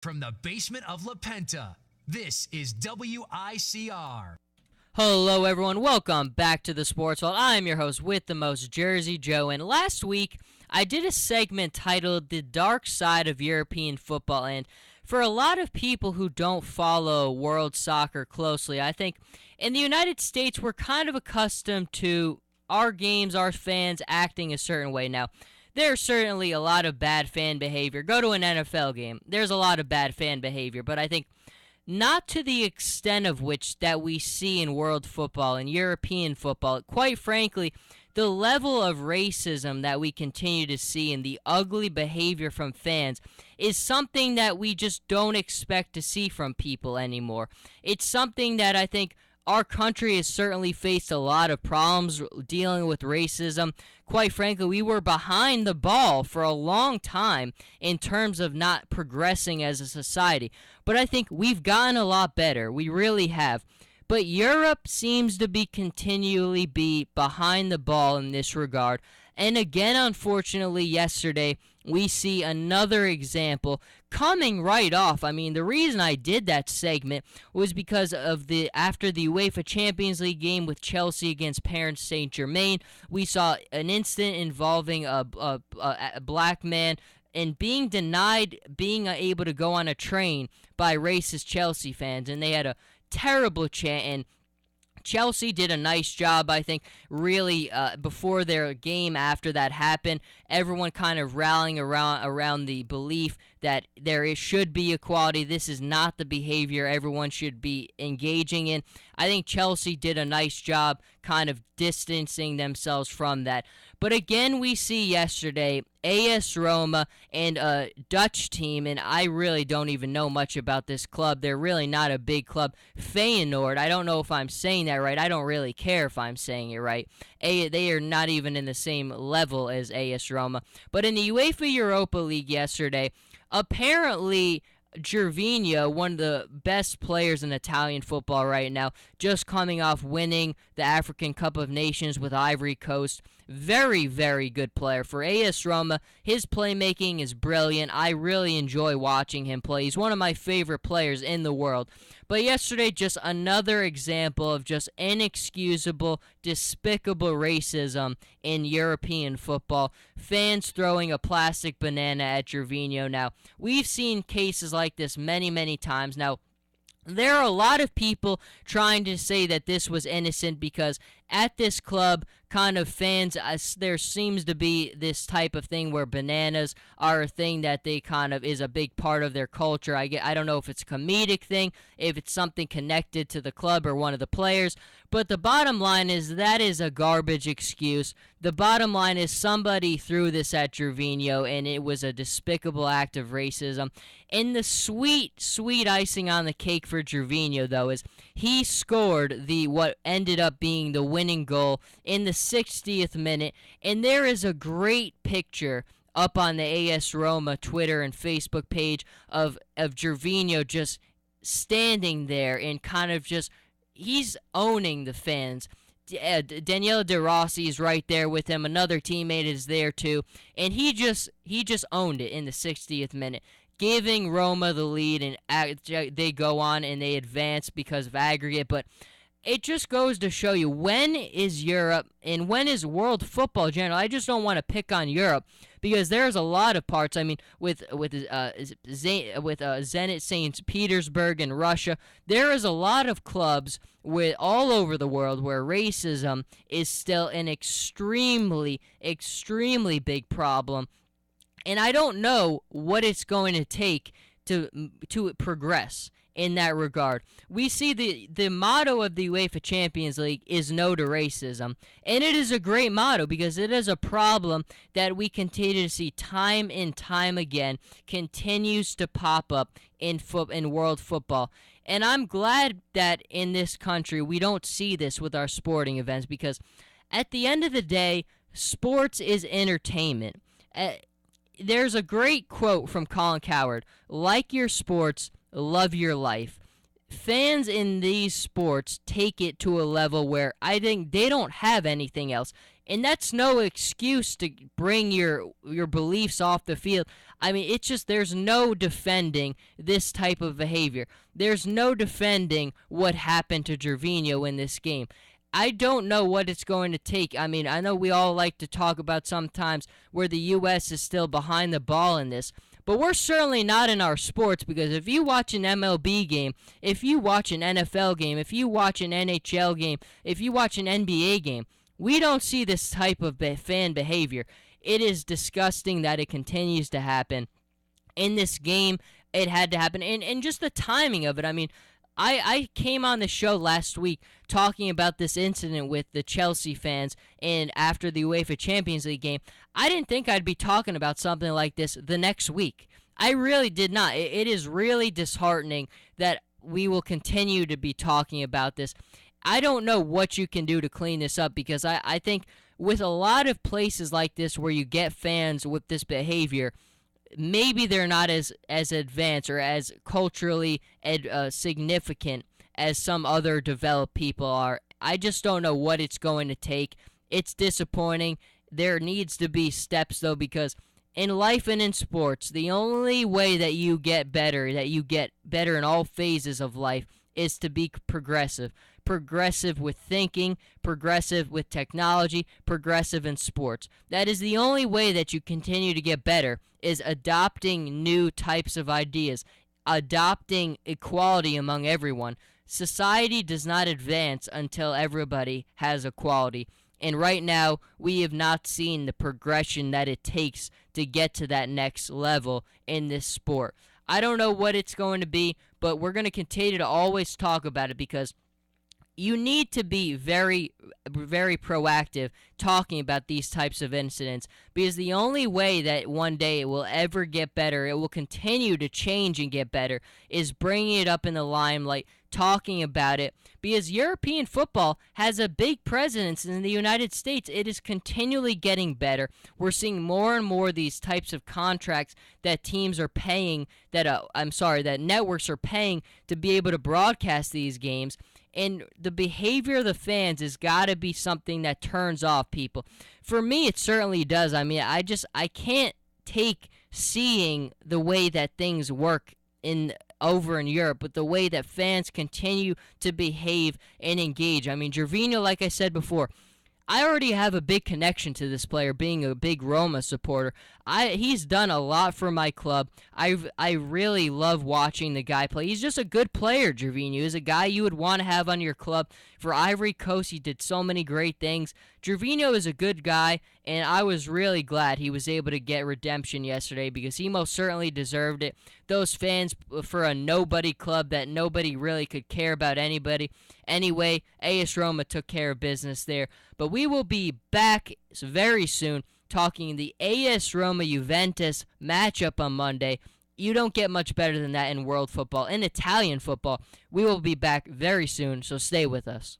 From the basement of La Penta, this is WICR. Hello, everyone. Welcome back to the Sports Vault. I'm your host with the most, Jersey Joe. And last week, I did a segment titled The Dark Side of European Football. And for a lot of people who don't follow world soccer closely, I think in the United States, we're kind of accustomed to our games, our fans acting a certain way. Now, there's certainly a lot of bad fan behavior. Go to an NFL game. There's a lot of bad fan behavior, but I think not to the extent of which that we see in world football and European football. Quite frankly, the level of racism that we continue to see and the ugly behavior from fans is something that we just don't expect to see from people anymore. It's something that I think our country has certainly faced a lot of problems dealing with racism. Quite frankly, we were behind the ball for a long time in terms of not progressing as a society. But I think we've gotten a lot better. We really have. But Europe seems to be continually behind the ball in this regard. And again, unfortunately, yesterday, we see another example coming right off. I mean, the reason I did that segment was because of after the UEFA Champions League game with Chelsea against Paris Saint-Germain, we saw an incident involving a black man and being denied being able to go on a train by racist Chelsea fans. And they had a terrible chant, and Chelsea did a nice job, I think, really before their game after that happened. Everyone kind of rallying around the belief that should be equality. This is not the behavior everyone should be engaging in. I think Chelsea did a nice job kind of distancing themselves from that. But again, we see yesterday AS Roma and a Dutch team, and I really don't even know much about this club. They're really not a big club. Feyenoord, I don't know if I'm saying that right. I don't really care if I'm saying it right. They are not even in the same level as AS Roma. But in the UEFA Europa League yesterday, apparently Gervinho, one of the best players in Italian football right now, just coming off winning the African Cup of Nations with Ivory Coast. Very, very good player. For AS Roma, his playmaking is brilliant. I really enjoy watching him play. He's one of my favorite players in the world. But yesterday, just another example of just inexcusable, despicable racism in European football. Fans throwing a plastic banana at Gervinho. Now, we've seen cases like this many, many times. Now, there are a lot of people trying to say that this was innocent because at this club, kind of fans, there seems to be this type of thing where bananas are a thing that they kind of is a big part of their culture. I don't know if it's a comedic thing, if it's something connected to the club or one of the players, but the bottom line is that is a garbage excuse. The bottom line is somebody threw this at Gervinho, and it was a despicable act of racism. And the sweet, sweet icing on the cake for Gervinho, though, is he scored what ended up being the winning goal in the 60th minute, and there is a great picture up on the AS Roma Twitter and Facebook page of Gervinho just standing there and kind of just, he's owning the fans. Daniele De Rossi is right there with him. Another teammate is there too, and he just owned it in the 60th minute, giving Roma the lead, and they go on and they advance because of aggregate. But it just goes to show you, when is Europe and when is world football in general? I just don't want to pick on Europe because there's a lot of parts. I mean, with Zenit St. Petersburg in Russia, there is a lot of clubs all over the world where racism is still an extremely, extremely big problem. And I don't know what it's going to take to progress in that regard. We see the motto of the UEFA Champions League is no to racism, and it is a great motto because it is a problem that we continue to see time and time again continues to pop up in world football. And I'm glad that in this country we don't see this with our sporting events, because at the end of the day, sports is entertainment. There's a great quote from Colin Cowherd: like your sports, love your life. Fans in these sports take it to a level where I think they don't have anything else. And that's no excuse to bring your beliefs off the field. I mean, it's just there's no defending this type of behavior. There's no defending what happened to Gervinho in this game. I don't know what it's going to take. I mean, I know we all like to talk about sometimes where the U.S. is still behind the ball in this, but we're certainly not in our sports, because if you watch an MLB game, if you watch an NFL game, if you watch an NHL game, if you watch an NBA game, we don't see this type of fan behavior. It is disgusting that it continues to happen. In this game, it had to happen. And just the timing of it. I mean, I came on the show last week talking about this incident with the Chelsea fans and after the UEFA Champions League game. I didn't think I'd be talking about something like this the next week. I really did not. It is really disheartening that we will continue to be talking about this. I don't know what you can do to clean this up, because I think with a lot of places like this where you get fans with this behavior, maybe they're not as advanced or as culturally significant as some other developed people are. I just don't know what it's going to take. It's disappointing. There needs to be steps, though, because in life and in sports, the only way that you get better in all phases of life, is to be progressive. Progressive with thinking, progressive with technology, progressive in sports. That is the only way that you continue to get better, is adopting new types of ideas, adopting equality among everyone. Society does not advance until everybody has equality. And right now, we have not seen the progression that it takes to get to that next level in this sport. I don't know what it's going to be, but we're going to continue to always talk about it, because you need to be very, very proactive talking about these types of incidents, because the only way that one day it will ever get better, it will continue to change and get better, is bringing it up in the limelight, talking about it, because European football has a big presence in the United States. It is continually getting better. We're seeing more and more of these types of contracts that teams are paying, that networks are paying to be able to broadcast these games. And the behavior of the fans has got to be something that turns off people. For me, it certainly does. I mean, I can't take seeing the way that things work over in Europe, but the way that fans continue to behave and engage. I mean, Gervinho, like I said before, I already have a big connection to this player, being a big Roma supporter. He's done a lot for my club. I really love watching the guy play. He's just a good player, Gervinho. He's a guy you would want to have on your club. For Ivory Coast, he did so many great things. Gervinho is a good guy, and I was really glad he was able to get redemption yesterday, because he most certainly deserved it. Those fans, for a nobody club that nobody really could care about anybody. Anyway, AS Roma took care of business there. But we will be back very soon talking the AS Roma Juventus matchup on Monday. You don't get much better than that in world football, in Italian football. We will be back very soon, so stay with us.